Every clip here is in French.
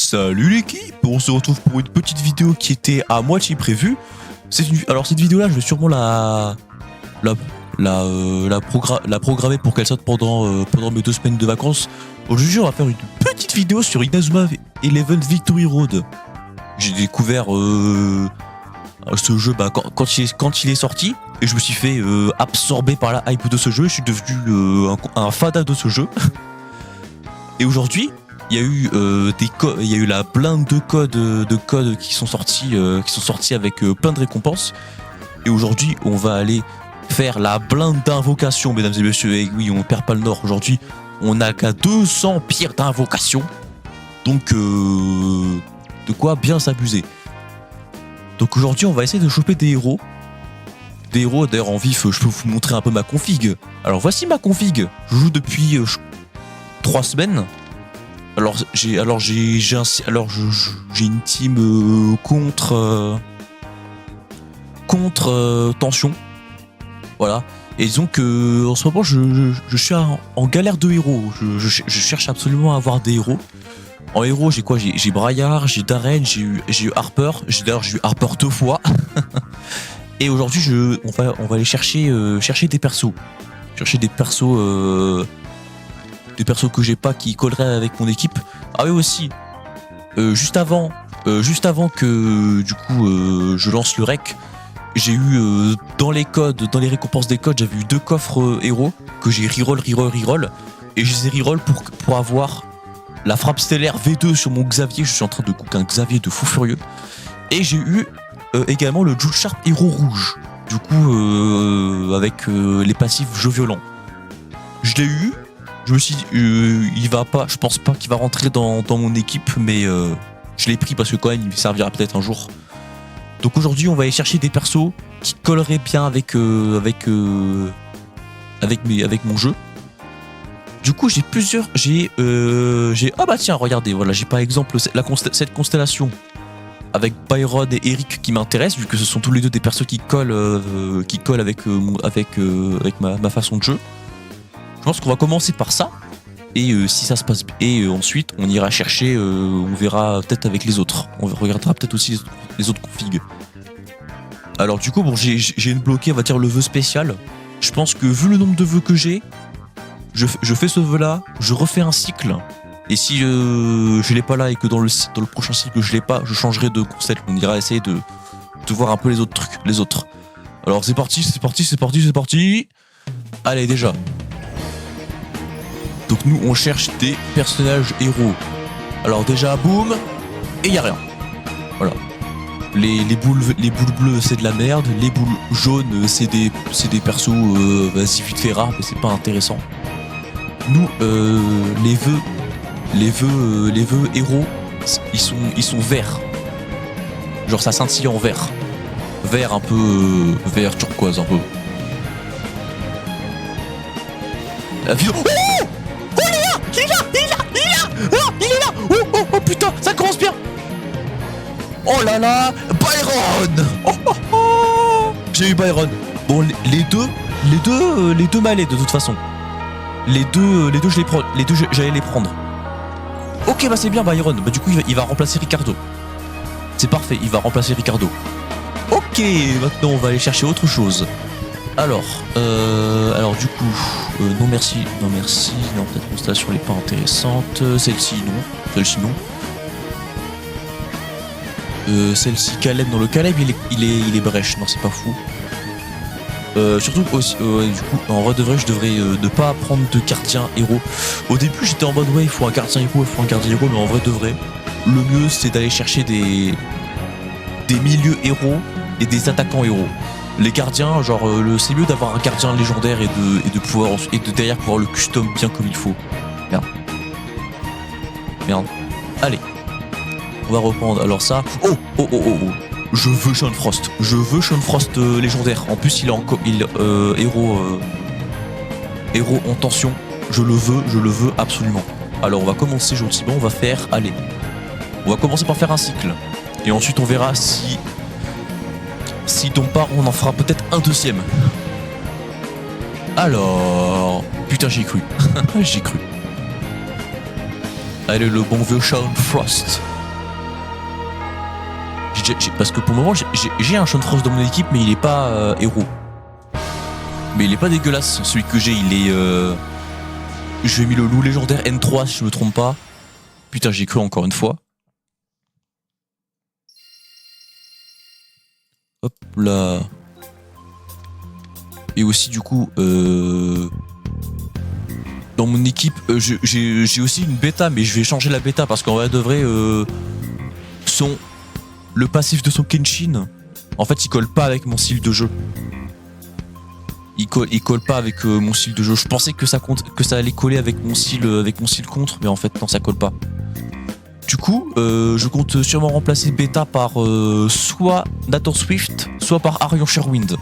Salut l'équipe, on se retrouve pour une petite vidéo qui était à moitié prévue. Alors cette vidéo là je vais sûrement la programmer pour qu'elle sorte pendant mes 2 semaines de vacances. Aujourd'hui on va faire une petite vidéo sur Inazuma Eleven Victory Road. J'ai découvert ce jeu quand il est sorti et je me suis fait absorber par la hype de ce jeu. Je suis devenu un fada de ce jeu. Et aujourd'hui il y a eu la blinde de codes qui sont sortis avec plein de récompenses. Et aujourd'hui, on va aller faire la blinde d'invocation, mesdames et messieurs. Et oui, on perd pas le nord. Aujourd'hui, on n'a qu'à 200 pierres d'invocation. Donc, de quoi bien s'abuser. Donc aujourd'hui, on va essayer de choper des héros. Des héros, d'ailleurs en vif, je peux vous montrer un peu ma config. Alors voici ma config. Je joue depuis 3 semaines. Alors j'ai une team contre tension, voilà. Et disons que en ce moment je suis en galère de héros. Je cherche absolument à avoir des héros. En héros j'ai quoi? J'ai Braillard, j'ai Darren, j'ai eu Harper. D'ailleurs j'ai eu Harper 2 fois. Et aujourd'hui on va aller chercher des persos. Des persos que j'ai pas qui colleraient avec mon équipe. Ah oui aussi, juste avant que du coup je lance le rec, j'ai eu dans les récompenses des codes, j'avais eu 2 coffres héros que j'ai reroll et je les ai reroll pour avoir la frappe stellaire V2 sur mon Xavier. Je suis en train de cook un Xavier de fou furieux. Et j'ai eu également le Jude Sharp héros rouge, du coup avec les passifs jeu violent. Je l'ai eu. Je me suis dit, je pense pas qu'il va rentrer dans mon équipe, mais je l'ai pris parce que quand même il me servira peut-être un jour. Donc aujourd'hui on va aller chercher des persos qui colleraient bien avec mon jeu. Du coup j'ai ah bah tiens regardez, voilà, j'ai par exemple cette constellation avec Byron et Eric qui m'intéresse, vu que ce sont tous les deux des persos qui collent avec ma façon de jeu. Je pense qu'on va commencer par ça, et si ça se passe bien, et ensuite on ira chercher, on verra peut-être avec les autres, on regardera peut-être aussi les autres configs. Alors du coup bon, j'ai une bloquée, on va dire le vœu spécial. Je pense que vu le nombre de vœux que j'ai, je fais ce vœu là, je refais un cycle, et si je l'ai pas là et que dans le prochain cycle je l'ai pas, je changerai de concept. On ira essayer de voir un peu les autres trucs, Alors c'est parti. Allez déjà. Donc nous on cherche des personnages héros. Alors déjà boum, et y a rien. Voilà. Les boules bleues c'est de la merde, les boules jaunes c'est des persos vas-y vite fait rares, mais c'est pas intéressant. Nous les vœux héros, ils sont verts. Genre ça scintille en vert. Vert un peu vert turquoise un peu. La vidéo. Oh putain, ça commence bien. Oh là là, Byron. J'ai eu Byron. Bon, les deux m'allaient de toute façon. Les deux j'allais les prendre. Ok, bah c'est bien Byron. Bah du coup il va remplacer Ricardo. C'est parfait, il va remplacer Ricardo. Ok, maintenant on va aller chercher autre chose. Alors du coup, non merci, non peut-être constellation elle est pas intéressante, celle-ci non. Celle-ci Caleb, non le Caleb il est brèche, non c'est pas fou. Surtout aussi, du coup en vrai de vrai je devrais ne pas prendre de gardien héros. Au début j'étais en mode ouais il faut un gardien héros, mais en vrai de vrai le mieux c'est d'aller chercher des milieux héros et des attaquants héros. Les gardiens, genre c'est mieux d'avoir un gardien légendaire et de pouvoir derrière pouvoir le custom bien comme il faut. Merde. Allez. On va reprendre. Alors ça. Oh. Je veux Sean Frost. Légendaire. En plus il est héros en tension. Je le veux absolument. Alors on va commencer gentiment. On va commencer par faire un cycle. Et ensuite on verra si tombe pas, on en fera peut-être un deuxième. Alors... Putain, j'ai cru. Allez, le bon vieux Sean Frost. parce que pour le moment, j'ai un Sean Frost dans mon équipe, mais il est pas héros. Mais il est pas dégueulasse. Celui que j'ai, il est. Je lui ai mis le loup légendaire N3 si je me trompe pas. Putain, j'ai cru encore une fois. Hop là. Et aussi du coup, dans mon équipe, j'ai aussi une bêta, mais je vais changer la bêta parce qu'en vrai de vrai, le passif de son Kenshin, en fait, il colle pas avec mon style de jeu. Il colle pas avec mon style de jeu. Je pensais que ça allait coller avec mon style contre, mais en fait non, ça colle pas. Du coup, je compte sûrement remplacer bêta par soit Nathan Swift, soit par Arion Sherwind.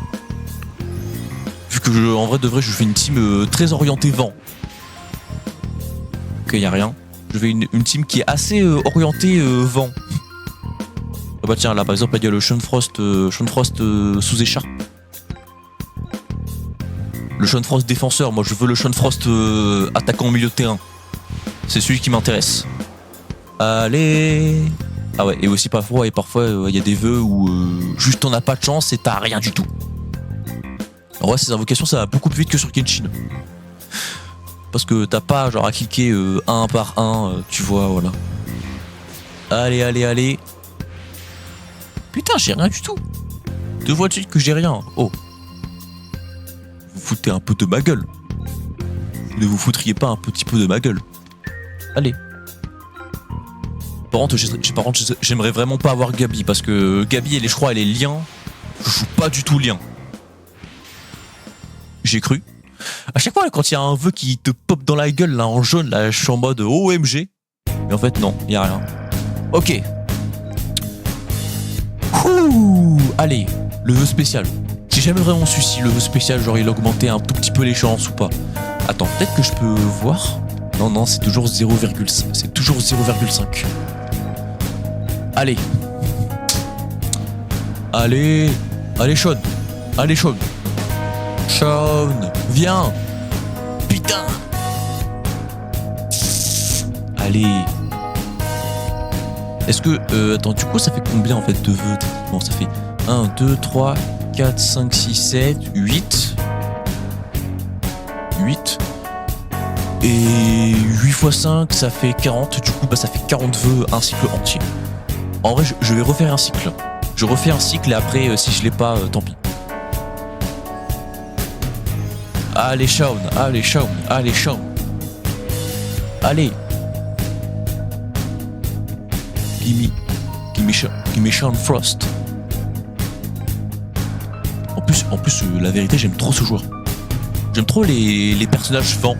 Vu que en vrai de vrai, je fais une team très orientée vent. Ok, y a rien. Je fais une team qui est assez orientée vent. Ah bah tiens, là par exemple, il y a le Sean Frost sous écharpe. Le Sean Frost défenseur, moi je veux le Sean Frost attaquant au milieu de terrain. C'est celui qui m'intéresse. Allez. Ah ouais, et aussi parfois y a des vœux où juste t'en as pas de chance et t'as rien du tout. En vrai, ces invocations ça va beaucoup plus vite que sur Kenshin. Parce que t'as pas genre à cliquer un par un, tu vois, voilà. Allez. Putain, j'ai rien du tout. 2 fois de suite que j'ai rien. Oh. Vous foutez un peu de ma gueule. Ne vous foutriez pas un petit peu de ma gueule. Allez. Par contre, j'aimerais vraiment pas avoir Gabi parce que Gabi, je crois, elle est lien. Je joue pas du tout lien. J'ai cru. À chaque fois, quand il y a un vœu qui te pop dans la gueule, là, en jaune, là, je suis en mode OMG. Mais en fait, non, y a rien. Ok. Ouh, allez, le vœu spécial. J'ai jamais vraiment su si le vœu spécial, genre, il augmentait un tout petit peu les chances ou pas. Attends, peut-être que je peux voir. Non, c'est toujours 0,5. C'est toujours 0,5. Allez. Allez, Sean. Sean, viens. Putain. Allez. Est-ce que... attends, du coup, ça fait combien, en fait, de vœux? Bon, ça fait 1, 2, 3, 4, 5, 6, 7, 8. 8. Et 8 x 5, ça fait 40. Du coup, bah, ça fait 40 vœux, un cycle entier. En vrai, je vais refaire un cycle. Je refais un cycle et après, si je l'ai pas, tant pis. Allez, Shaun. Allez. Give me Sean Frost. En plus, la vérité, j'aime trop ce joueur. J'aime trop les personnages vents.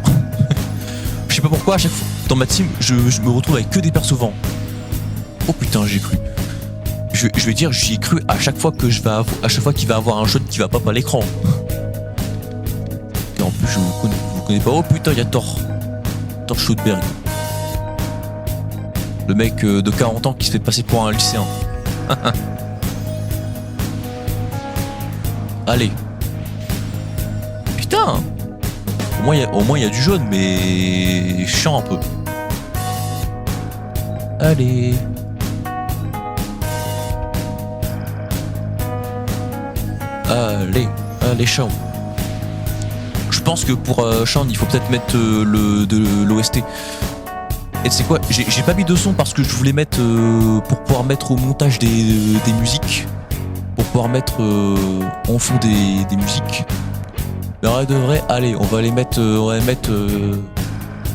Je sais pas pourquoi, à chaque fois, dans ma team, je me retrouve avec que des persos vents. Oh putain, j'ai cru. Je vais dire, j'y ai cru à chaque fois qu'il va avoir un jaune qui va pas à l'écran. Et en plus, je vous connais pas. Oh putain, il y a Thor Schoutberg. Le mec de 40 ans qui se fait passer pour un lycéen. Allez. Putain. Au moins, il y a du jaune, mais chiant un peu. Allez. Allez, Sean. Je pense que pour Sean, il faut peut-être mettre de l'OST. Et tu sais quoi, j'ai pas mis de son parce que je voulais mettre pour pouvoir mettre au montage des musiques, pour pouvoir mettre en fond des musiques. Mais en vrai de vrai, allez, on va mettre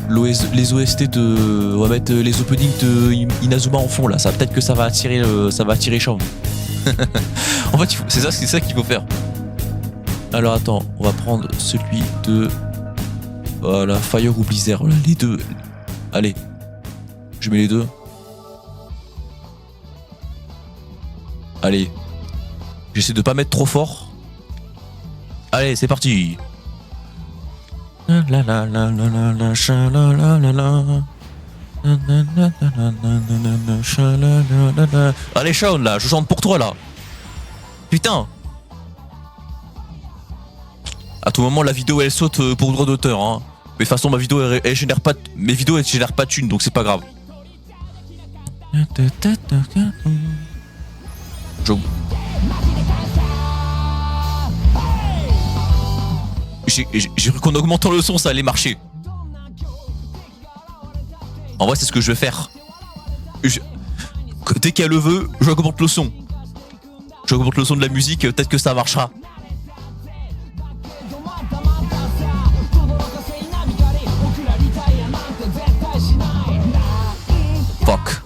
les OST on va mettre les openings de Inazuma en fond là. Ça peut-être que ça va attirer Sean. En fait, c'est ça qu'il faut faire. Alors attends, on va prendre celui de voilà, Fire ou Blizzard, les deux. Allez. Je mets les deux. Allez. J'essaie de pas mettre trop fort. Allez, c'est parti. Allez, Sean, là, je chante pour toi, là. Putain. À tout moment, la vidéo, elle saute pour droit d'auteur, hein. Mais de toute façon, mes vidéos, elles génèrent pas de thunes, donc c'est pas grave. Je- J'ai cru qu'en augmentant le son, ça allait marcher. En vrai, c'est ce que je vais faire. Dès qu'elle le veut, j'augmente le son. J'augmente le son de la musique, peut-être que ça marchera. Fuck.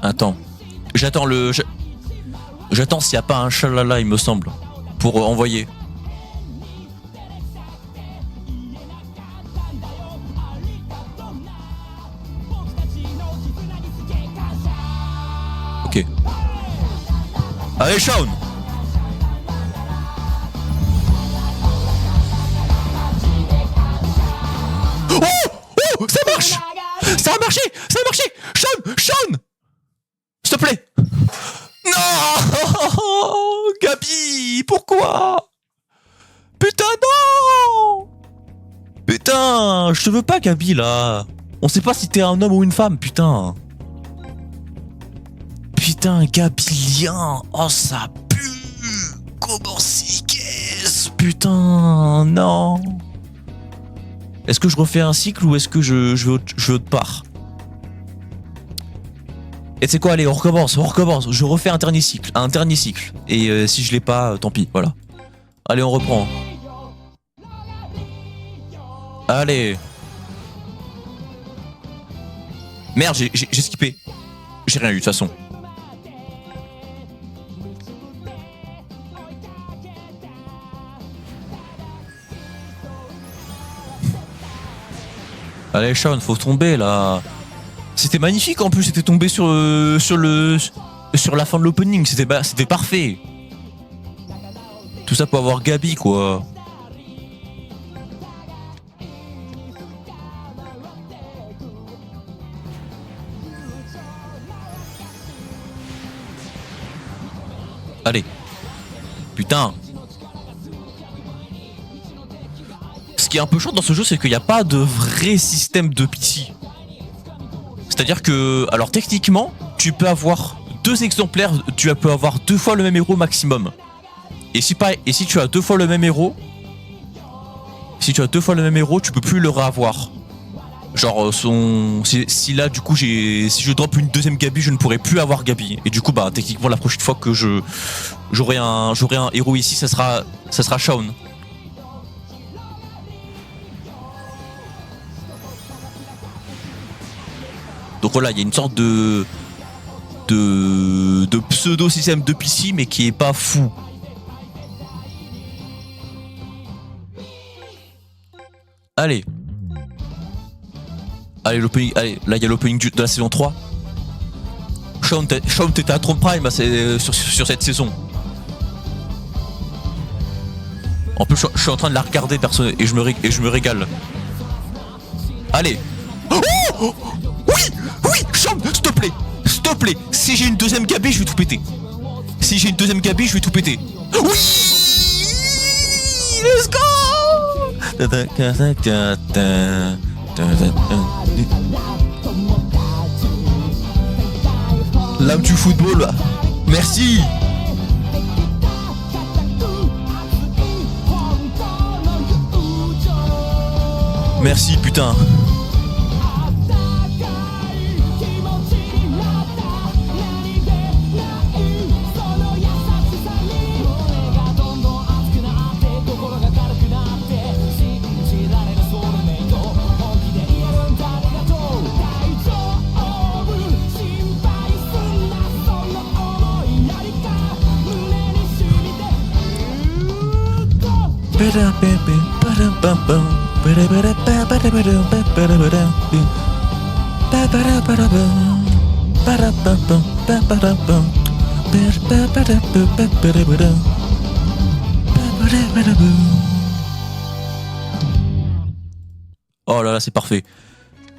Attends. J'attends s'il n'y a pas un chalala, il me semble, pour envoyer. Ok. Allez, Shaun! Oh! Oh! Ça marche! Ça a marché! Ça a marché! Shaun! Shaun! S'il te plaît! Non! Gabi! Pourquoi? Putain, non! Putain! Je te veux pas, Gabi, là! On sait pas si t'es un homme ou une femme, putain! Putain, Gabilien! Oh, ça pue! Comment c'est qu'est-ce? Putain, non! Est-ce que je refais un cycle ou est-ce que je vais autre part? Et c'est quoi, allez, on recommence. Je refais un dernier cycle. Et si je l'ai pas, tant pis, voilà. Allez, on reprend. Allez. Merde, j'ai skippé. J'ai rien eu de toute façon. Allez, Shaun, faut tomber là. C'était magnifique en plus, c'était tombé sur la fin de l'opening, c'était parfait. Tout ça pour avoir Gabi, quoi. Allez. Putain. Ce qui est un peu chaud dans ce jeu, c'est qu'il n'y a pas de vrai système de pity. C'est-à-dire que, alors techniquement, tu peux avoir 2 exemplaires, tu peux avoir 2 fois le même héros maximum. Et si tu as 2 fois le même héros, tu peux plus le réavoir. Genre si là du coup si je drop une deuxième Gabi, je ne pourrai plus avoir Gabi. Et du coup bah techniquement la prochaine fois que j'aurai un héros ici, ça sera Shaun. Donc voilà, il y a une sorte de pseudo-système de PC, mais qui est pas fou. Allez. Allez, là il y a l'opening de la saison 3. Shaun, t'étais à Tron Prime sur cette saison. En plus, je suis en train de la regarder perso et je me régale. Allez. Oh, oui, Shaun, s'il te plaît. Si j'ai une deuxième Gabi, je vais tout péter. Oui, let's go. L'âme du football. Merci. Merci, putain. Oh là là, c'est parfait.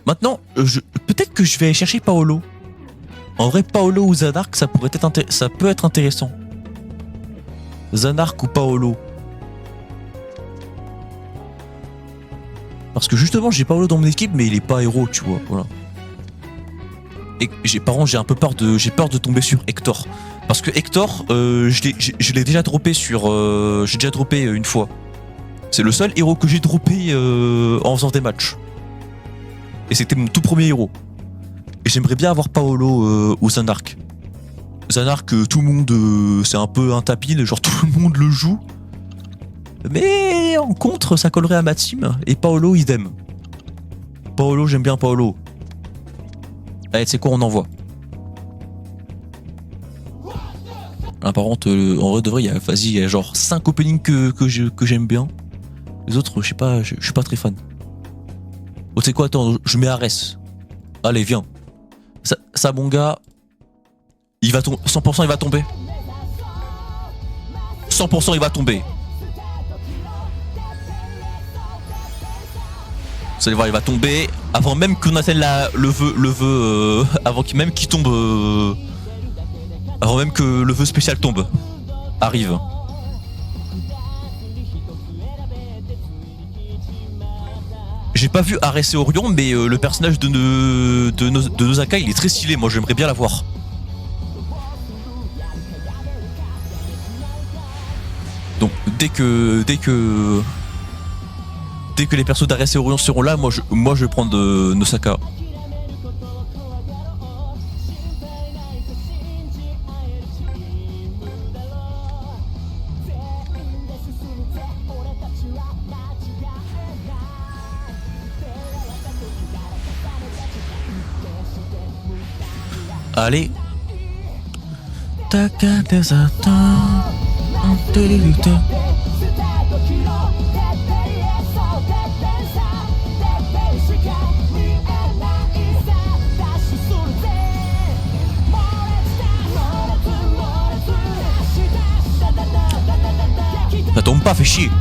Maintenant, peut-être que je vais aller chercher Paolo. En vrai, Paolo ou Zanark, ça peut être intéressant. Zanark ou Paolo. Parce que justement, j'ai Paolo dans mon équipe, mais il est pas héros, tu vois. Voilà. Et par contre, j'ai peur de tomber sur Hector. Parce que Hector, je l'ai déjà droppé sur. J'ai déjà droppé une fois. C'est le seul héros que j'ai droppé en faisant des matchs. Et c'était mon tout premier héros. Et j'aimerais bien avoir Paolo ou Zanark. Zanark, tout le monde, c'est un peu un tapis, genre tout le monde le joue. Mais en contre, ça collerait à ma team. Et Paolo, idem. Paolo, j'aime bien Paolo. Allez, tu sais quoi, on envoie. Là, par contre, en vrai de vrai, il y a genre 5 openings que j'aime bien. Les autres, je sais pas, je suis pas très fan. Oh, tu sais quoi, attends, je mets Ares. Allez, viens. Ça, mon gars, il va tomber. 100% il va tomber. 100% il va tomber. Vous allez voir, il va tomber avant même qu'on atteigne le vœu, avant même qu'il tombe, avant même que le vœu spécial tombe, arrive. J'ai pas vu Ares et Orion, mais le personnage de Nosaka, il est très stylé. Moi, j'aimerais bien l'avoir. Donc, dès que les persos d'Ares et Orion seront là, moi je vais prendre Nosaka. Allez. Ça tombe pas, fais chier.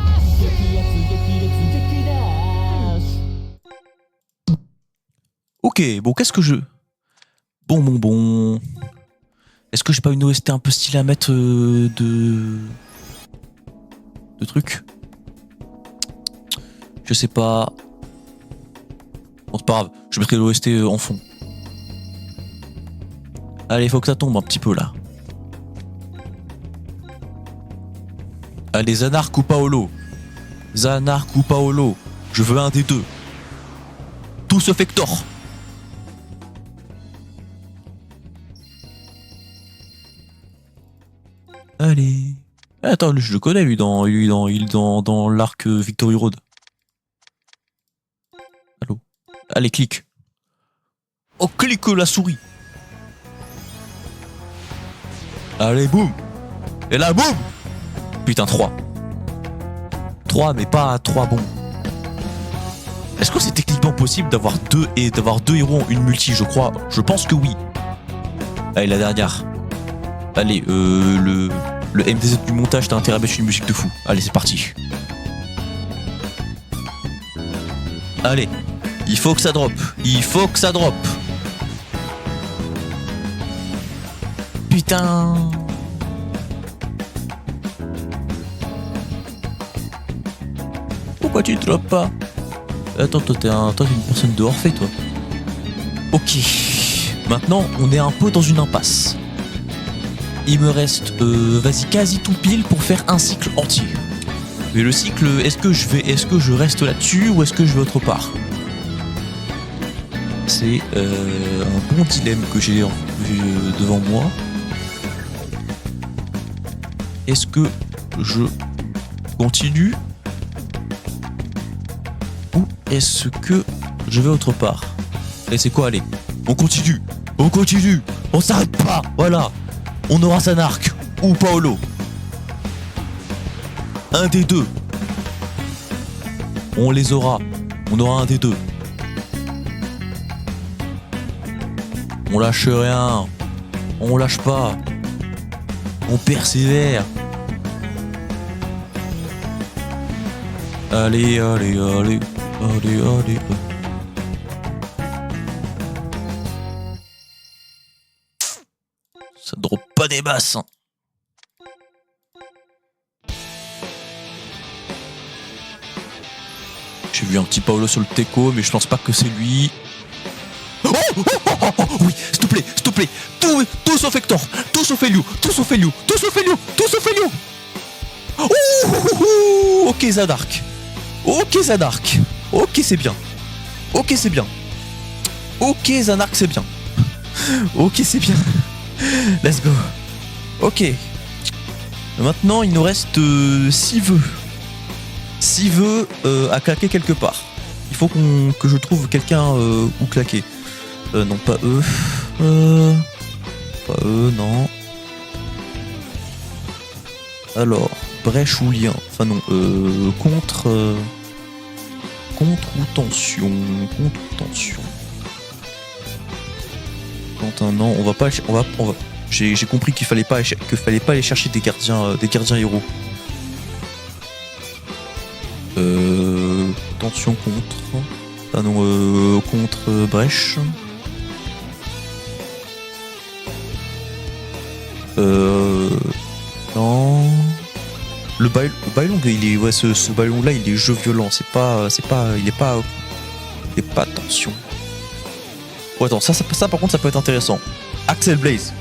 Ok, bon, qu'est-ce que je... Bon. Est-ce que j'ai pas une OST un peu stylée à mettre de trucs? Je sais pas. Bon, c'est pas grave, je mettrai l'OST en fond. Allez, faut que ça tombe un petit peu là. Allez, Zanark ou Paolo. Zanark ou Paolo. Je veux un des deux. Tout sauf Hector. Allez. Attends, je le connais lui dans l'arc Victory Road. Allô. Allez, clique. Oh, clique la souris. Allez, boum. Et là, boum. Putain, 3. 3, mais pas 3 bons. Est-ce que c'est techniquement possible d'avoir deux héros en une multi? Je crois. Je pense que oui. Allez, la dernière. Allez, le MDZ du montage, t'as intérêt à mettre une musique de fou. Allez, c'est parti. Allez, il faut que ça drop. Il faut que ça drop. Putain. Pourquoi tu drops pas? Attends, toi t'es une personne de Orphée, toi. Ok. Maintenant, on est un peu dans une impasse. Il me reste, vas-y, quasi tout pile pour faire un cycle entier. Mais le cycle, est-ce que je reste là-dessus ou est-ce que je vais autre part? C'est un bon dilemme que j'ai devant moi. Est-ce que je continue ou est-ce que je vais autre part? Et c'est quoi, allez, on continue, on s'arrête pas, voilà. On aura Zanark ou Paolo. Un des deux. On les aura. On aura un des deux. On lâche rien. On lâche pas. On persévère. Allez. Ça drop pas des basses. Hein. J'ai vu un petit Paolo sur le Teco, mais je pense pas que c'est lui. Oh, oh, oh, oh, oh, oui, s'il te plaît, s'il te plaît. Tout sauf Hector, tout sauf Elio, tout sauf Elio, tout sauf Elio, tout sauf Elio. Oh, ok, Zadark. Ok, Zadark. Ok, c'est bien. Ok, c'est bien. Ok, Zanark, c'est bien. Ok, c'est bien. Let's go. Ok. Maintenant, il nous reste 6 vœux. 6 vœux à claquer quelque part. Il faut que je trouve quelqu'un où claquer. Non, pas eux. Pas eux, non. Alors, brèche ou lien. Enfin non, contre ou tension. Contre ou tension. Quentin, non, on va pas. J'ai compris qu'il fallait pas aller chercher des gardiens héros. Tension contre. Ah non, contre brèche. Non. Le ballon, il est, ouais, ce ballon-là, il est jeu violent. Il est pas tension. Oh, attends, ça par contre, ça peut être intéressant. Axel Blaze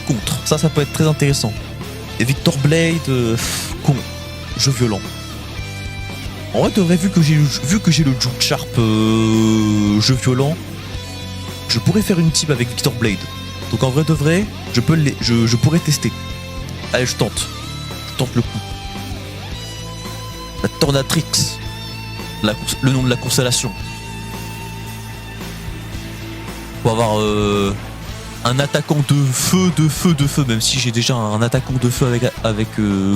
contre. Ça peut être très intéressant. Et Victor Blade contre. Jeu violent. En vrai, de vrai, vu que j'ai le Jude Sharp jeu violent, je pourrais faire une team avec Victor Blade. Donc en vrai de vrai, je pourrais tester. Allez, je tente le coup. La Tornatrix, le nom de la constellation. Pour avoir un attaquant de feu, même si j'ai déjà un attaquant de feu avec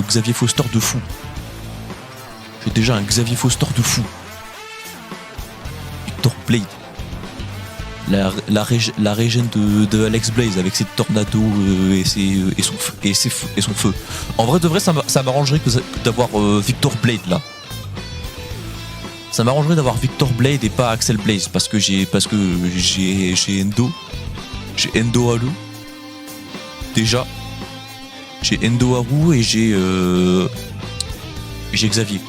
Xavier Foster de fou. J'ai déjà un Xavier Foster de fou. Victor Blade. La régène de Alex Blaze avec ses tornados et son feu. En vrai de vrai, ça m'arrangerait d'avoir Victor Blade là. Ça m'arrangerait d'avoir Victor Blade et pas Axel Blaze parce que j'ai Endo. J'ai Endo Haru. Déjà. J'ai Endo Haru et j'ai Xavier.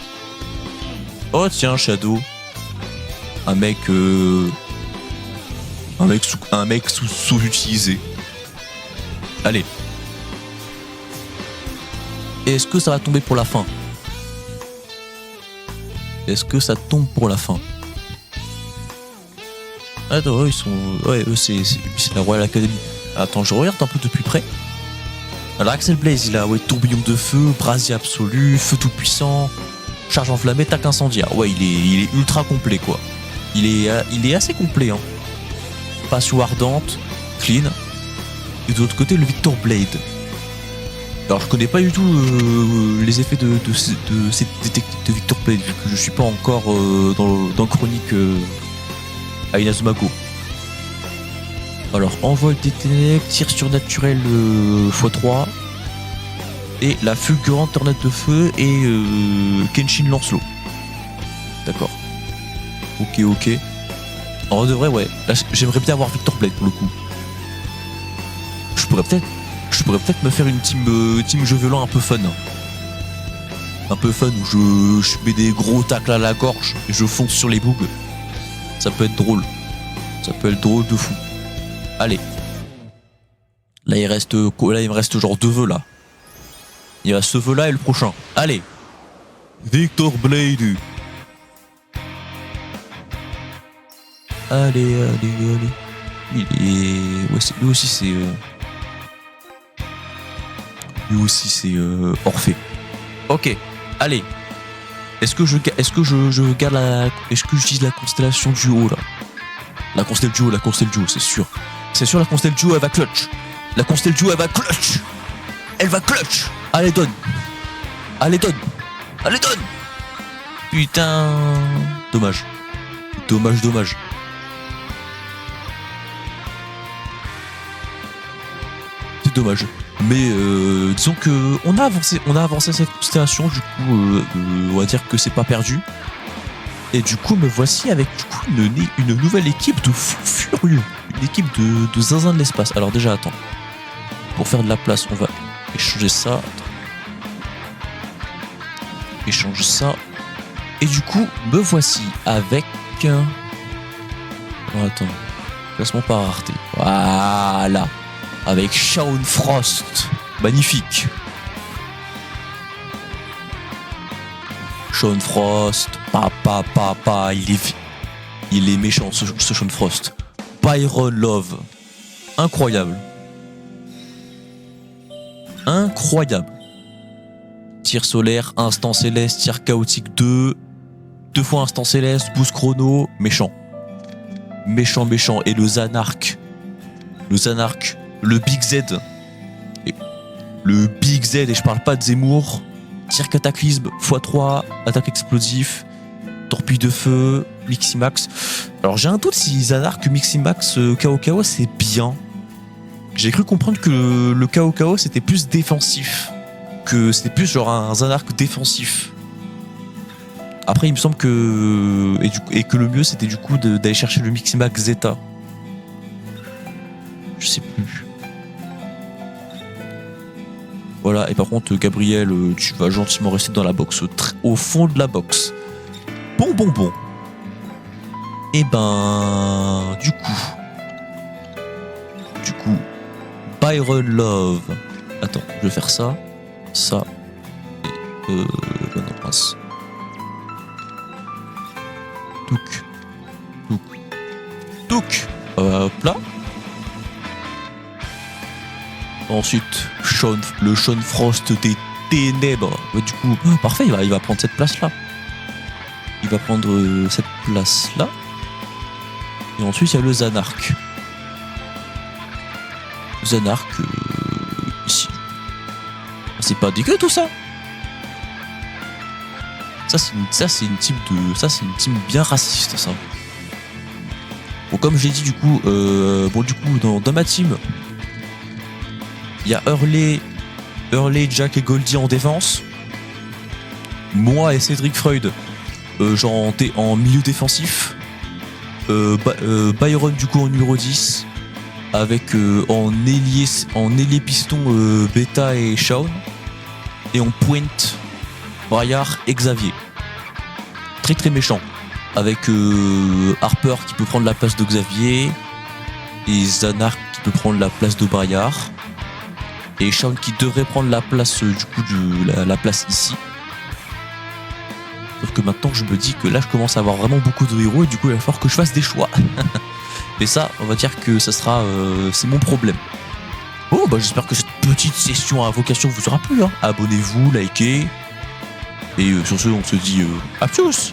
Oh tiens, Shadow. Un mec sous-utilisé. Allez. Et est-ce que ça va tomber pour la fin? Est-ce que ça tombe pour la fin? Attends, ils sont... Ouais, eux, c'est la Royal Academy. Attends, je regarde un peu de plus près. Alors, Axel Blaze, il a tourbillon de feu, brasier absolu, feu tout puissant, charge enflammée, tac incendiaire. Ouais, il est ultra complet, quoi. Il est assez complet, hein. Passion ardente, clean. Et de l'autre côté, le Victor Blade. Alors, je connais pas du tout les effets de Victor Blade, vu que je suis pas encore dans Chronique à Inazuma Go. Alors, envol des ténèbres, tir surnaturel x3, et la fulgurante tornade de feu et Kenshin Lancelot. D'accord. Ok. En vrai de vrai, ouais. Là, j'aimerais bien avoir Victor Blade pour le coup. Je pourrais peut-être me faire une team jeu violent un peu fun. Un peu fun où je mets des gros tacles à la gorge et je fonce sur les bougs. Ça peut être drôle. Ça peut être drôle de fou. Allez. Là il me reste genre 2 vœux là. Il y a ce vœu là et le prochain. Allez. Victor Blade. Allez. Il est... Ouais, lui aussi c'est Orphée. Ok, allez. Est-ce que j'utilise la constellation du haut là? La constellation du haut, c'est sûr. C'est sûr, la constellation du haut, elle va clutch. La constellation du haut, elle va clutch. Allez, donne. Putain. Dommage. C'est dommage. Mais disons que on a avancé cette constellation, du coup on va dire que c'est pas perdu. Et du coup me voici avec du coup une nouvelle équipe de fous furieux. Une équipe de zinzin de l'espace. Alors déjà attends. Pour faire de la place, on va échanger ça. Échange ça. Et du coup, me voici avec... Oh, attends. Classement par rareté. Voilà. Avec Shaun Frost. Magnifique. Shaun Frost. Papa. Il est méchant, ce Shaun Frost. Byron Love. Incroyable. Incroyable. Tir solaire, instant céleste, tir chaotique 2. 2 fois instant céleste, boost chrono. Méchant. Méchant. Et le Zanark. Le Big Z. Le Big Z, et je parle pas de Zemmour. Tir cataclysme, x3, attaque explosif, torpille de feu, Miximax. Alors j'ai un doute si Zanark, Miximax, KO c'est bien. J'ai cru comprendre que le KO c'était plus défensif. Que c'était plus genre un Zanark défensif. Après il me semble que... Et que le mieux c'était du coup d'aller chercher le Miximax Zeta. Je sais plus. Voilà, et par contre, Gabriel, tu vas gentiment rester dans la box, au fond de la box. Bon. Et ben, du coup, Byron Love. Attends, je vais faire ça, et non, mince. Touk. Hop là. Ensuite, le Shaun Frost des ténèbres. Du coup, parfait, il va prendre cette place-là. Il va prendre cette place-là. Et ensuite, il y a le Zanark. Ici. C'est pas dégueu tout ça. Ça c'est une team bien raciste, ça. Bon, comme j'ai dit, du coup, dans ma team, il y a Hurley, Jack et Goldie en défense. Moi et Cédric Freud, en milieu défensif. Byron du coup en numéro 10. Avec en ailier piston Beta et Shaun. Et en pointe Braillard et Xavier. Très méchant. Avec Harper qui peut prendre la place de Xavier. Et Zanark qui peut prendre la place de Braillard. Et Shaun qui devrait prendre la place la place ici. Sauf que maintenant je me dis que là je commence à avoir vraiment beaucoup de héros et du coup il va falloir que je fasse des choix. Mais ça, on va dire que ça sera c'est mon problème. Bon bah j'espère que cette petite session à invocation vous aura plu. Abonnez-vous, likez. Et sur ce on se dit à plus.